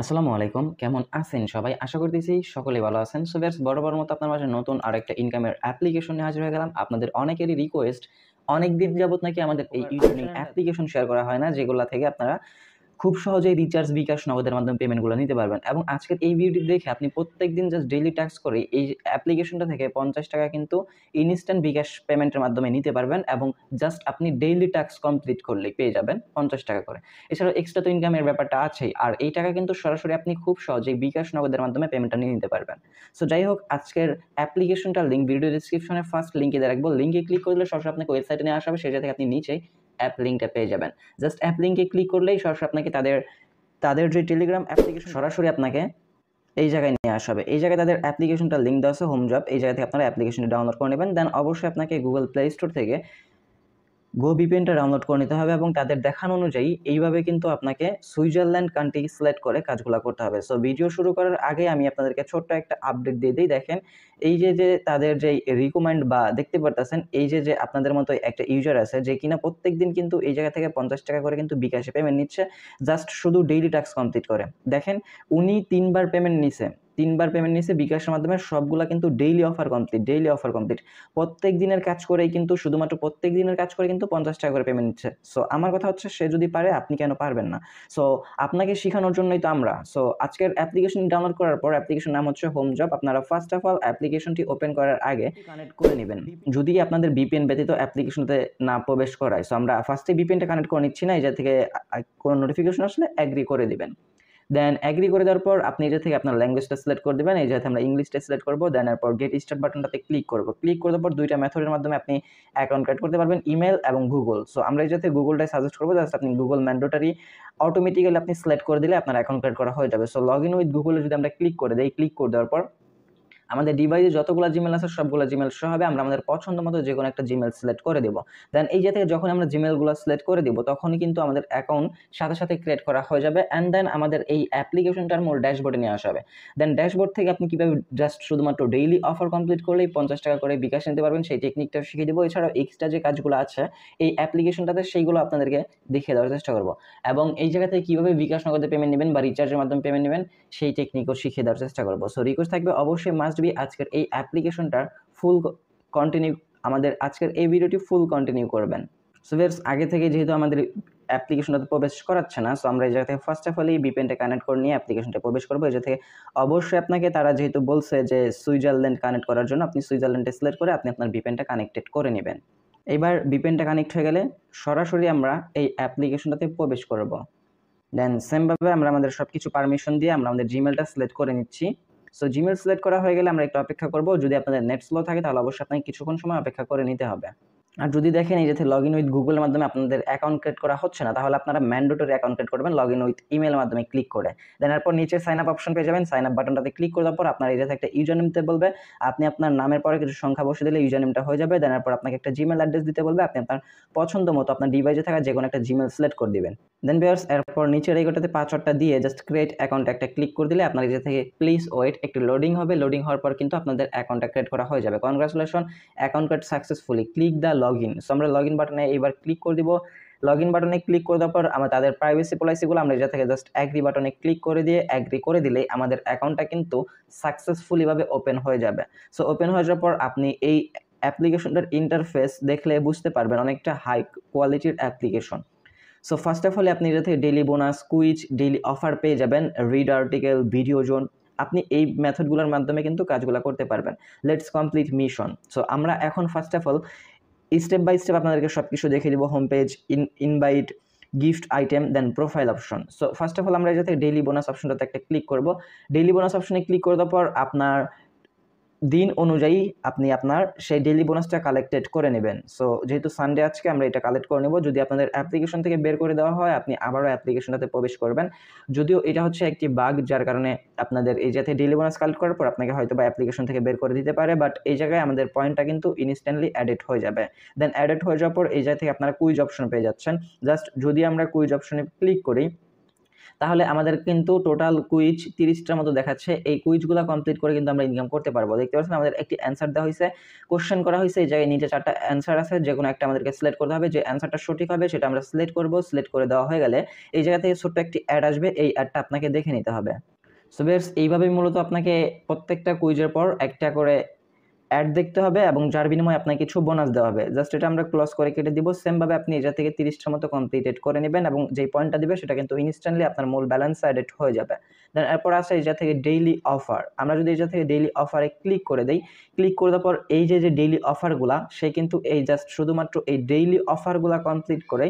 আসসালামু আলাইকুম, কেমন আছেন সবাই? আশা করতেছি সকলেই ভালো আছেন। সো ভিউয়ার্স, বরাবর মতো আপনার মাঝে নতুন আরেকটা ইনকামের অ্যাপ্লিকেশন নিয়ে হাজির হয়ে গেলাম। আপনাদের অনেকেরই রিকোয়েস্ট, অনেকদিন যাবত নাকি আমাদের এই ইউজারনেম অ্যাপ্লিকেশন শেয়ার করা হয় না, যেগুলা থেকে আপনারা খুব সহজেই রিচার্জ, বিকাশ, নগদের মাধ্যমে পেমেন্টগুলো নিতে পারবেন। এবং আজকের এই ভিডিওটি দেখে আপনি প্রত্যেকদিন জাস্ট ডেইলি ট্যাক্স করে এই অ্যাপ্লিকেশনটা থেকে ৳৫০ কিন্তু ইনস্ট্যান্ট বিকাশ পেমেন্টের মাধ্যমে নিতে পারবেন এবং জাস্ট আপনি ডেইলি ট্যাক্স কমপ্লিট করলেই পেয়ে যাবেন ৳৫০ করে। এছাড়াও এক্সট্রা তো ইনকামের ব্যাপারটা আছেই। আর এই টাকা কিন্তু সরাসরি আপনি খুব সহজেই বিকাশ, নগদের মাধ্যমে পেমেন্টটা নিয়ে নিতে পারবেন। সো যাই হোক, আজকের অ্যাপ্লিকেশনটার লিঙ্ক ভিডিও ডেসক্রিপশনে ফার্স্ট লিঙ্কে দিয়ে রাখবো। লিঙ্কে ক্লিক করলে সরাসরি আপনাকে ওয়েবসাইটে নিয়ে আসা হবে। সেটা থেকে আপনি নিচেই অ্যাপ লিঙ্কটা পেয়ে যাবেন। জাস্ট অ্যাপ লিঙ্কে ক্লিক করলেই সরাসরি আপনাকে তাদের যে টেলিগ্রাম অ্যাপ্লিকেশন সরাসরি আপনাকে এই জায়গায় নিয়ে আসা হবে। এই জায়গায় তাদের অ্যাপ্লিকেশনটা লিঙ্ক দেওয়া আছে, হোম জব। এই জায়গা থেকে আপনারা অ্যাপ্লিকেশনটি ডাউনলোড করে নেবেন। দেন অবশ্যই আপনাকে গুগল প্লে স্টোর থেকে গো ভিপিএনটা ডাউনলোড করে নিতে হবে এবং তাদের দেখানো অনুযায়ী এইভাবে কিন্তু আপনাকে সুইজারল্যান্ড কান্ট্রি সিলেক্ট করে কাজগুলো করতে হবে। সো ভিডিও শুরু করার আগে আমি আপনাদেরকে ছোট্ট একটা আপডেট দিয়ে দিই। দেখেন, এই যে তাদের যে রিকমেন্ড বা দেখতে পারতেছেন, এই যে আপনাদের মতো একটা ইউজার আছে যে কিনা প্রত্যেকদিন কিন্তু এই জায়গা থেকে ৳৫০ করে কিন্তু বিকাশে পেমেন্ট নিচ্ছে, জাস্ট শুধু ডেইলি টাস্ক কমপ্লিট করে। দেখেন, উনি ৩ বার পেমেন্ট নিছে বিকাশের মাধ্যমে। সবগুলা কিন্তু ডেইলি অফার কমপ্লিট। প্রত্যেক দিনের কাজ করেই কিন্তু শুধুমাত্র প্রত্যেক দিনের কাজ করে কিন্তু ৳৫০ করে পেমেন্ট নিচ্ছে। সো আমার কথা হচ্ছে, সে যদি পারে আপনি কেন পারবেন না? সো আপনাকে শেখানোর জন্যই তো আমরা। সো আজকের অ্যাপ্লিকেশন ডাউনলোড করার পর অ্যাপ্লিকেশন নাম হচ্ছে হোম জব। আপনারা ফার্স্ট অফ অল অ্যাপ্লিকেশনটি ওপেন করার আগে কানেক্ট করে নেবেন। যদি আপনাদের ভিপিএন ব্যতীত অ্যাপ্লিকেশনতে না প্রবেশ করায়, সো আমরা ফার্স্টে ভিপিএনটা কানেক্ট করে নিচ্ছি না। এই জায়গা থেকে কোনো নোটিফিকেশন আসলে এগ্রি করে দিবেন। দেন এগ্রি করে দেওয়ার পর আপনি এটা থেকে আপনার ল্যাঙ্গুয়েজটা সিলেক্ট করে দেবেন। এই জায়গাতে আমরা ইংলিশটা সিলেক্ট করবো। দেন এরপর গেট স্টার্ট বাটনটাতে ক্লিক করবো। ক্লিক করার পর দুইটা মেথডের মাধ্যমে আপনি অ্যাকাউন্ট ক্রিয়েট করতে পারবেন, ইমেল এবং গুগল। সো আমরা এই জায়গাতে গুগলটাই সাজেস্ট করবো। জাস্ট আপনি গুগল ম্যান্ডেটরি অটোমেটিক্যালি আপনি সিলেক্ট করে দিলে আপনার অ্যাকাউন্ট ক্রিয়েট করা হয়ে যাবে। সো লগ ইন উইথ গুগলে যদি আমরা ক্লিক করে দিই, ক্লিক করে দেওয়ার পর আমাদের ডিভাইসে যতগুলো জিমেল আছে সবগুলো জিমেল শো হবে। আমরা আমাদের পছন্দ মতো যে কোনো একটা জিমেল সিলেক্ট করে দেব। দেন এই জায়গা থেকে যখন আমরা জিমেলগুলো সিলেক্ট করে দিব, তখনই কিন্তু আমাদের অ্যাকাউন্ট সাথে ক্রিয়েট করা হয়ে যাবে। অ্যান্ড দেন আমাদের এই অ্যাপ্লিকেশনটার মূল ড্যাশবোর্ডে নিয়ে আসা হবে। দেন ড্যাশবোর্ড থেকে আপনি কীভাবে জাস্ট শুধুমাত্র ডেইলি অফার কমপ্লিট করলেই ৳৫০ করে বিকাশ নিতে পারবেন, সেই টেকনিকটা শিখিয়ে দেবো। এছাড়াও এক্সট্রা যে কাজগুলো আছে এই অ্যাপ্লিকেশনটাতে, সেইগুলো আপনাদেরকে দেখিয়ে দেওয়ার চেষ্টা করবো। এবং এই জায়গা থেকে কীভাবে বিকাশ, নগদে পেমেন্ট নেবেন বা রিচার্জের মাধ্যমে পেমেন্ট নেবেন, সেই টেকনিকও শিখিয়ে দেওয়ার চেষ্টা করবো। সো রিকোয়েস্ট থাকবে, অবশ্যই মাস্ট বি আজকের এই অ্যাপ্লিকেশনটার ফুল কন্টিনিউ, আমাদের আজকের এই ভিডিওটি ফুল কন্টিনিউ করবেন। সো ভিউয়ার্স, আগে থেকে যেহেতু আমাদের অ্যাপ্লিকেশনটাতে প্রবেশ করাচ্ছে না, সো আমরা এই জায়গা থেকে ফার্স্ট অফ অল এই ভিপিএনটা কানেক্ট করে নিয়ে অ্যাপ্লিকেশনটা প্রবেশ করবো। এই জায়গা থেকে অবশ্যই আপনাকে তারা যেহেতু বলছে যে সুইজারল্যান্ড কানেক্ট করার জন্য, আপনি সুইজারল্যান্ডে সিলেক্ট করে আপনি আপনার ভিপিএনটা কানেক্টেড করে নেবেন। এবার ভিপিএনটা কানেক্ট হয়ে গেলে সরাসরি আমরা এই অ্যাপ্লিকেশনটাতে প্রবেশ করব। দেন সেমভাবে আমরা আমাদের সব কিছু পারমিশন দিয়ে আমরা আমাদের জিমেলটা সিলেক্ট করে নিচ্ছি। সো জিমেল সিলেক্ট করা হয়ে গেলে আমরা একটু অপেক্ষা করব। যদি আপনাদের নেট স্লো থাকে তাহলে অবশ্যই আপনাকে কিছুক্ষণ সময় অপেক্ষা করে নিতে হবে। আর যদি দেখেন এই যে লগ ইন উইথ গুগলের মাধ্যমে আপনাদের অ্যাকাউন্ট ক্রিয়েট করা হচ্ছে না, তাহলে আপনারা ম্যান্ডেটরি অ্যাকাউন্ট ক্রিয়েট করবেন লগ ইন উইথ ইমেলের মাধ্যমে ক্লিক করে। দেন এরপর নিচে সাইন আপ অপশন পেয়ে যাবেন। সাইন আপ বাটনটাতে ক্লিক করার পর আপনার এই যে একটা ইউজার নেম দিতে বলবে। আপনি আপনার নামের পরে কিছু সংখ্যা বসে দিলে ইউজার নেমটা হয়ে যাবে। দেন এরপর আপনাকে একটা জিমেল অ্যাড্রেস দিতে বলবে। আপনি আপনার পছন্দ মতো আপনার ডিভাইসে থাকা যে কোনো একটা জিমেল সিলেক্ট করে দিবেন। দেন ভিউয়ার্স, এরপর নিচের এই গোটাতে পাসওয়ার্ডটা দিয়ে জাস্ট ক্রিয়েট অ্যাকাউন্ট একটা ক্লিক করে দিলে আপনার এই যে থেকে প্লিজ ওয়েট, একটু লোডিং হবে। লোডিং হওয়ার পর কিন্তু আপনাদের অ্যাকাউন্টটা ক্রিয়েট করা হয়ে যাবে। Congratulation, account create successfully, click the log in. So আমরা লগ ইন বাটনে এবার ক্লিক করে দিব। লগ ইন বাটনে ক্লিক করে দেওয়ার পর আমরা তাদের প্রাইভেসি পলিসিগুলো আমরা এটা থেকে জাস্ট অ্যাগ্রি বাটনে ক্লিক করে দিয়ে অ্যাগ্রি করে দিলেই আমাদের অ্যাকাউন্টটা কিন্তু সাকসেসফুলি ভাবে ওপেন হয়ে যাবে। সো ওপেন হয়ে যাওয়ার পর আপনি এই অ্যাপ্লিকেশনটার ইন্টারফেস দেখলে বুঝতে পারবেন অনেকটা হাই কোয়ালিটির application. So first of all আপনি এটা থেকে daily bonus, quiz, daily offer পেয়ে যাবেন, রিড আর্টিকেল, ভিডিও জোন। আপনি এই মেথডগুলোর মাধ্যমে কিন্তু কাজগুলো করতে পারবেন। Let's complete mission. সো আমরা এখন first of all step by step আপনাদেরকে সব কিছু দেখিয়ে দিব। Home page, invite, gift item, then profile option. So first of all আমরা যাতে ডেইলি বোনাস অপশনটাতে একটা ক্লিক করব। ডেইলি বোনাস অপশনে ক্লিক করে দেওয়ার পর আপনার দিন অনুযায়ী আপনি আপনার সেই ডেইলি বোনাসটা কালেক্টেড করে নেবেন। সো যেহেতু সানডে আজকে আমরা এটা কালেক্ট করে নেব। যদি আপনাদের অ্যাপ্লিকেশন থেকে বের করে দেওয়া হয়, আপনি আবারও অ্যাপ্লিকেশনটাতে প্রবেশ করবেন। যদিও এটা হচ্ছে একটি বাগ, যার কারণে আপনাদের এই যাতে ডেইলি বোনাস কালেক্ট করার পর আপনাকে হয়তো বা অ্যাপ্লিকেশন থেকে বের করে দিতে পারে, বাট এই জায়গায় আমাদের পয়েন্টটা কিন্তু ইনস্ট্যান্টলি অ্যাডেড হয়ে যাবে। দেন অ্যাডেড হয়ে যাওয়ার পর এই জায়গা থেকে আপনারা কুইজ অপশন পেয়ে যাচ্ছেন। জাস্ট যদি আমরা কুইজ অপশনে ক্লিক করি, তাহলে আমাদের কিন্তু টোটাল কুইজ 30টার মতো দেখাচ্ছে। এই কুইজগুলো কমপ্লিট করে কিন্তু আমরা ইনকাম করতে পারবো। দেখতে পাচ্ছেন আমাদের একটি অ্যান্সার দেওয়া হয়েছে, কোশ্চেন করা হয়েছে, এই জায়গায় নিচে 4টা অ্যান্সার আছে, যে কোনো একটা আমাদেরকে সিলেক্ট করতে হবে। যে অ্যান্সারটা সঠিক হবে সেটা আমরা সিলেক্ট করব। সিলেক্ট করে দেওয়া হয়ে গেলে এই জায়গা থেকে ছোট্ট একটি অ্যাড আসবে, এই অ্যাডটা আপনাকে দেখে নিতে হবে। সো ভিউয়ার্স, এইভাবেই মূলত আপনাকে প্রত্যেকটা কুইজের পর একটা করে অ্যাড দেখতে হবে এবং যার বিনিময়ে আপনাকে কিছু বোনাস দেওয়া হবে। জাস্ট এটা আমরা ক্লোজ করে কেটে দিব। সেমভাবে আপনি এটা থেকে 30টার মতো কমপ্লিটেড করে নেবেন এবং যেই পয়েন্টটা দিবে সেটা কিন্তু ইনস্ট্যান্টলি আপনার মূল ব্যালেন্স অ্যাডেড হয়ে যাবে। দেন এরপর আছে এটা থেকে ডেইলি অফার। আমরা যদি এটা থেকে ডেইলি অফারে ক্লিক করে দেই, ক্লিক করে দেওয়ার পর এই যে ডেইলি অফারগুলা, সে কিন্তু এই জাস্ট শুধুমাত্র এই ডেইলি অফারগুলা কমপ্লিট করে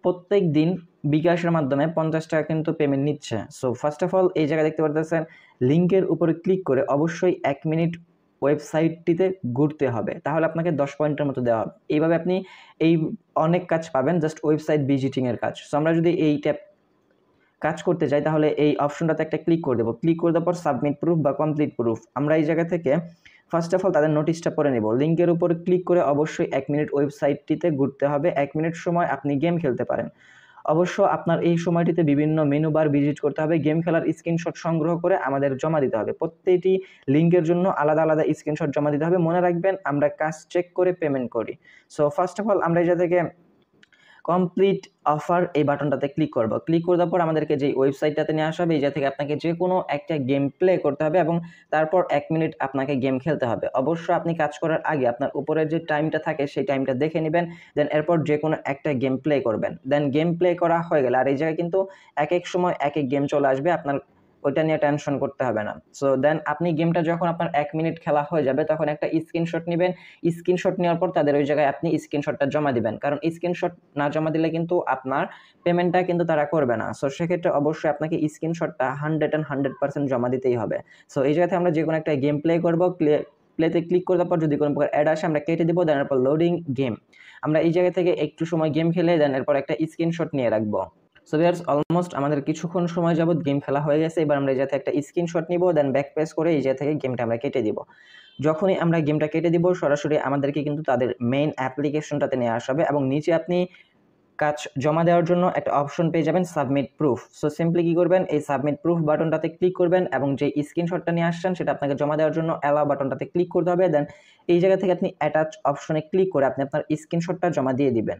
প্রত্যেক দিন বিকাশের মাধ্যমে 50 টাকা কিন্তু পেমেন্ট নিচ্ছে। সো ফার্স্ট অফ অল এই জায়গায় দেখতে পারতেছেন লিঙ্কের উপরে ক্লিক করে অবশ্যই 1 মিনিট ওয়েবসাইটটিতে ঘুরতে হবে, তাহলে আপনাকে 10 পয়েন্টের মতো দেওয়া হবে। এইভাবে আপনি এই অনেক কাজ পাবেন, জাস্ট ওয়েবসাইট ভিজিটিংয়ের কাজ। সো আমরা যদি এই ট্যাব কাজ করতে চাই তাহলে এই অপশনটাতে একটা ক্লিক করে দেবো। ক্লিক করে দেওয়ার পর সাবমিট প্রুফ বা কমপ্লিট প্রুফ, আমরা এই জায়গা থেকে ফার্স্ট অফ অল তাদের নোটিশটা পড়ে নেব। লিঙ্কের উপর ক্লিক করে অবশ্যই 1 মিনিট ওয়েবসাইটটিতে ঘুরতে হবে। 1 মিনিট সময় আপনি গেম খেলতে পারেন। অবশ্য আপনার এই সময়টিতে বিভিন্ন মেনু বার ভিজিট করতে হবে, গেম খেলার স্ক্রিনশট সংগ্রহ করে আমাদের জমা দিতে হবে। প্রত্যেকটি লিঙ্কের জন্য আলাদা আলাদা স্ক্রিনশট জমা দিতে হবে। মনে রাখবেন আমরা কাজ চেক করে পেমেন্ট করি। সো ফার্স্ট অফ অল আমরা এই জায়গা থেকে কমপ্লিট অফার এই বাটনটাতে ক্লিক করব। ক্লিক করে দেওয়ার পর আমাদেরকে যে ওয়েবসাইটটাতে নিয়ে আসা হবে, এই জায়গা থেকে আপনাকে যে কোনো একটা গেম প্লে করতে হবে এবং তারপর 1 মিনিট আপনাকে গেম খেলতে হবে। অবশ্য আপনি কাজ করার আগে আপনার উপরের যে টাইমটা থাকে সেই টাইমটা দেখে নেবেন, দেন এরপর যে কোনো একটা গেম প্লে করবেন। দেন গেম প্লে করা হয়ে গেলে, আর এই জায়গায় কিন্তু এক এক সময় এক এক গেম চলে আসবে, আপনার ওইটা নিয়ে টেনশন করতে হবে না। সো দেন আপনি গেমটা যখন আপনার 1 মিনিট খেলা হয়ে যাবে তখন একটা স্ক্রিনশট নেবেন। স্ক্রিনশট নেওয়ার পর তাদের ওই জায়গায় আপনি স্ক্রিনশটটা জমা দিবেন, কারণ স্ক্রিনশট না জমা দিলে কিন্তু আপনার পেমেন্টটা কিন্তু তারা করবে না। সো সেক্ষেত্রে অবশ্যই আপনাকে স্ক্রিনশটটা 100% জমা দিতেই হবে। সো এই জায়গাতে আমরা যে কোনো একটা গেম প্লে করবো। প্লেতে ক্লিক করে দেওয়ার পর যদি কোনো প্রকার অ্যাড আসে আমরা কেটে দিব। দেন এরপর লোডিং গেম, আমরা এই জায়গা থেকে একটু সময় গেম খেলে দেন এরপর একটা স্ক্রিনশট নিয়ে রাখবো। সো ভিউয়ার্স, অলমোস্ট আমাদের কিছুক্ষণ সময় যাবত গেম খেলা হয়ে গেছে। এবার আমরা এই জায়গা থেকে একটা স্ক্রিনশট নিব, দেন ব্যাক প্রেস করে এই জায়গা থেকে গেমটা আমরা কেটে দিব। যখনই আমরা গেমটা কেটে দিব সরাসরি আমাদেরকে কিন্তু তাদের মেইন অ্যাপ্লিকেশনটাতে নিয়ে আসা হবে এবং নিচে আপনি কাজ জমা দেওয়ার জন্য একটা অপশন পেয়ে যাবেন সাবমিট প্রুফ। সো সিম্পলি কি করবেন, এই সাবমিট প্রুফ বাটনটাতে ক্লিক করবেন এবং যে স্ক্রিনশটটা নিয়ে আসছেন সেটা আপনাকে জমা দেওয়ার জন্য অ্যালাও বাটনটাতে ক্লিক করতে হবে। দেন এই জায়গা থেকে আপনি অ্যাটাচ অপশনে ক্লিক করে আপনি আপনার স্ক্রিনশটটা জমা দিয়ে দিবেন।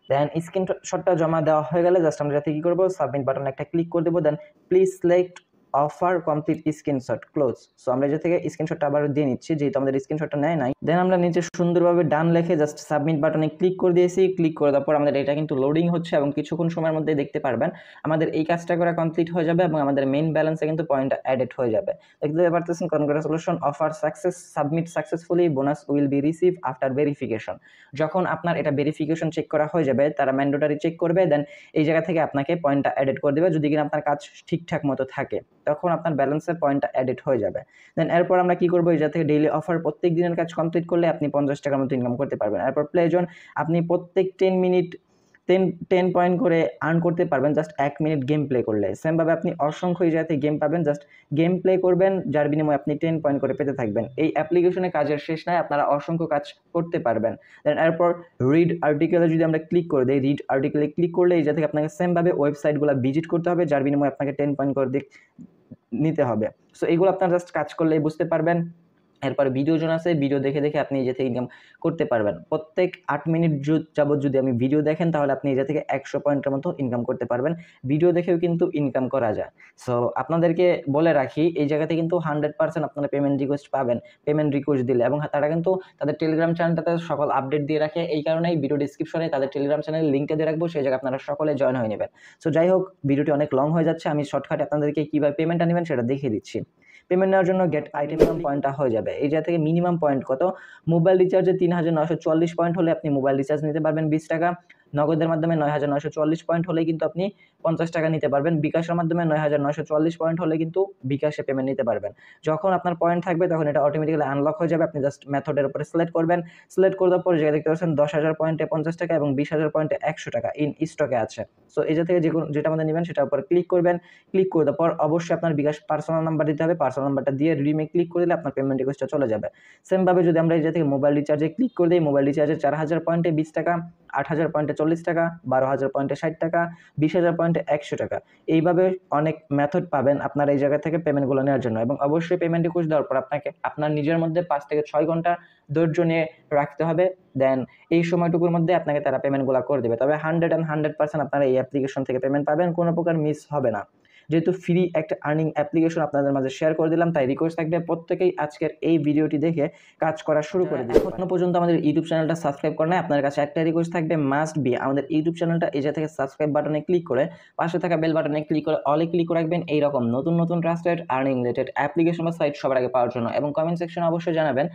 দেন স্ক্রিনশটটা জমা দেওয়া হয়ে গেলে জাস্ট আমরা যাতে কি করবো, সাবমিট বাটনে একটা ক্লিক করে দেবো। Then please select offer complete screenshot close. So আমরা যে থেকে স্ক্রিনশটটা আবার দিয়ে নিচ্ছি, যেহেতু আমাদের স্ক্রিনশটটা নেয় নাই। দেন আমরা নিচে সুন্দরভাবে ডান লিখে জাস্ট সাবমিট বাটনে ক্লিক করে দিয়েছি। ক্লিক করে দেওয়ার পর আমাদের এটা কিন্তু লোডিং হচ্ছে এবং কিছুক্ষণ সময়ের মধ্যে দেখতে পারবেন আমাদের এই কাজটা করা কমপ্লিট হয়ে যাবে এবং আমাদের মেইন ব্যালেন্সে কিন্তু পয়েন্টটা অ্যাডেড হয়ে যাবে। দেখতে পারতেছেন congratulation, offer success, submit successfully, bonus will be receive after verification. যখন আপনার এটা ভেরিফিকেশন চেক করা হয়ে যাবে, তারা ম্যান্ডেটরি চেক করবে, দেন এই জায়গা থেকে আপনাকে পয়েন্টটা অ্যাডেড করে দেবে। যদি কিনা আপনার কাজ ঠিকঠাক মতো থাকে তখন আপনার ব্যালেন্সের পয়েন্টটা অ্যাডেড হয়ে যাবে। দেন এরপর আমরা কি করবো, এই জায়গা থেকে ডেইলি অফার প্রত্যেক দিনের কাজ কমপ্লিট করলে আপনি 50 টাকার মতো ইনকাম করতে পারবেন। এরপর প্লে জোন, আপনি প্রত্যেক 10 মিনিট 10 পয়েন্ট করে আর্ন করতে পারবেন জাস্ট 1 মিনিট গেম প্লে করলে। সেমভাবে আপনি অসংখ্য এই জায়গাতে গেম পাবেন, জাস্ট গেম প্লে করবেন, যার বিনিময়ে আপনি 10 পয়েন্ট করে পেতে থাকবেন। এই অ্যাপ্লিকেশনে কাজের শেষ নাই, আপনারা অসংখ্য কাজ করতে পারবেন। দেন এরপর রিড আর্টিকেলে যদি আমরা ক্লিক করে দিই, রিড আর্টিকেলে ক্লিক করলে এই জায়গা থেকে আপনাকে সেমভাবে ওয়েবসাইটগুলো ভিজিট করতে হবে, যার বিনিময়ে আপনাকে 10 পয়েন্ট করে নিতে হবে। সো এগুলো আপনারা জাস্ট কাজ করলেই বুঝতে পারবেন। এরপরে ভিডিও জোন আছে, ভিডিও দেখে দেখে আপনি নিজে থেকে ইনকাম করতে পারবেন। প্রত্যেক 8 মিনিট যাবত যদি আমি ভিডিও দেখেন তাহলে আপনি নিজে থেকে 100 পয়েন্টের মতো ইনকাম করতে পারবেন। ভিডিও দেখেও কিন্তু ইনকাম করা যায়। সো আপনাদেরকে বলে রাখি, এই জায়গাতে কিন্তু 100% আপনারা পেমেন্ট রিকোয়েস্ট পাবেন, পেমেন্ট রিকোয়েস্ট দিলে, এবং তারা কিন্তু তাদের টেলিগ্রাম চ্যানেলটাতে সকল আপডেট দিয়ে রাখে। এই কারণেই ভিডিও ডিসক্রিপশনে তাদের টেলিগ্রাম চ্যানেলের লিঙ্কটা দিয়ে রাখবো, সেই জায়গায় আপনারা সকলে জয়েন হয়ে নেবেন। সো যাই হোক, ভিডিওটি অনেক লং হয়ে যাচ্ছে, আমি শর্টকাটে আপনাদেরকে কীভাবে পেমেন্টটা নেবেন সেটা দেখিয়ে দিচ্ছি। পেমেন্ট নেওয়ার জন্য গেট আইটেম পয়েন্টটা হয়ে যাবে। এই জায়গা থেকে মিনিমাম পয়েন্ট কত, মোবাইল রিচার্জে 3944 পয়েন্ট হলে আপনি মোবাইল রিচার্জ নিতে পারবেন 20 টাকা। নগদের মাধ্যমে 9944 পয়েন্ট হলে কিন্তু আপনি 50 টাকা নিতে পারবেন। বিকাশের মাধ্যমে 9944 পয়েন্ট হলে কিন্তু বিকাশে পেমেন্ট নিতে পারবেন। যখন আপনার পয়েন্ট থাকবে তখন এটা অটোমেটিক্যালি আনলক হয়ে যাবে। আপনি জাস্ট মেথডের উপরে সিলেক্ট করবেন। সিলেক্ট করে দেওয়ার পরে জায়গায় দেখতে পাচ্ছেন 10,000 পয়েন্টে 50 টাকা এবং 20,000 পয়েন্টে 100 টাকা ইন স্টকে আছে। সো এই জায়গা থেকে যেটা আমাদের নেবেন সেটার উপরে ক্লিক করবেন। ক্লিক করে দেওয়ার পর অবশ্যই আপনার বিকাশ পার্সোনাল নাম্বার দিতে হবে। পার্সোনাল নাম্বারটা দিয়ে রিডিমে ক্লিক করে দিলে আপনার পেমেন্ট রিকোয়েস্টটা চলে যাবে। সেমভাবে যদি আমরা এই জায়গা থেকে মোবাইল রিচার্জে ক্লিক করে দিই, মোবাইল রিচার্জে 4000 পয়েন্টে 20 টাকা 8,000 পয়েন্টে 40 টাকা, 12,000 পয়েন্টে 60 টাকা, 20,000 পয়েন্টে 100 টাকা। এইভাবে অনেক মেথড পাবেন আপনার এই জায়গা থেকে পেমেন্টগুলো নেওয়ার জন্য। এবং অবশ্যই পেমেন্ট রিকোয়েস্ট দেওয়ার পর আপনাকে আপনার নিজের মধ্যে 5 থেকে 6 ঘন্টা ধৈর্য নিয়ে রাখতে হবে। দেন এই সময়টুকুর মধ্যে আপনাকে তারা পেমেন্টগুলো করে দেবে। তবে 100% আপনারা এই অ্যাপ্লিকেশন থেকে পেমেন্ট পাবেন, কোনো প্রকার মিস হবে না। যেহেতু ফ্রি একটা আর্নিং অ্যাপ্লিকেশন আপনাদের মাঝে শেয়ার করে দিলাম, তাই রিকোয়েস্ট থাকবে প্রত্যেকেই আজকের এই ভিডিওটি দেখে কাজ করা শুরু করে দিন। এখনো পর্যন্ত আমাদের ইউটিউব চ্যানেলটা সাবস্ক্রাইব করে নাই, আপনার কাছে একটা রিকোয়েস্ট থাকবে, মাস্ট বি আমাদের ইউটিউব চ্যানেলটা এই যে থেকে সাবস্ক্রাইব বাটনে ক্লিক করে পাশে থাকা বেল বাটনে ক্লিক করে অলে ক্লিক করে রাখবেন এইরকম নতুন নতুন ট্রাস্টেড আর্নিং রিলেটেড অ্যাপ্লিকেশন বা সাইট সবার আগে পাওয়ার জন্য। এবং কমেন্ট সেকশনে অবশ্যই জানাবেন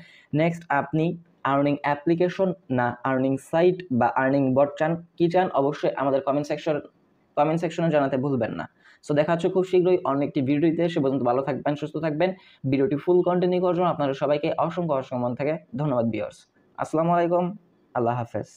নেক্সট আপনি আর্নিং অ্যাপ্লিকেশন না আর্নিং সাইট বা আর্নিং বট চান, কি চান অবশ্যই আমাদের কমেন্ট সেকশনে জানাতে ভুলবেন না। সো দেখা হচ্ছে খুব শীঘ্রই অন্য একটি ভিডিওতে। সে পর্যন্ত ভালো থাকবেন, সুস্থ থাকবেন। ভিডিওটি ফুল কন্টিনিউ করার জন্য আপনাদের সবাইকে অসংখ্য মন থেকে ধন্যবাদ ভিউয়ার্স। আসসালামু আলাইকুম, আল্লাহ হাফেজ।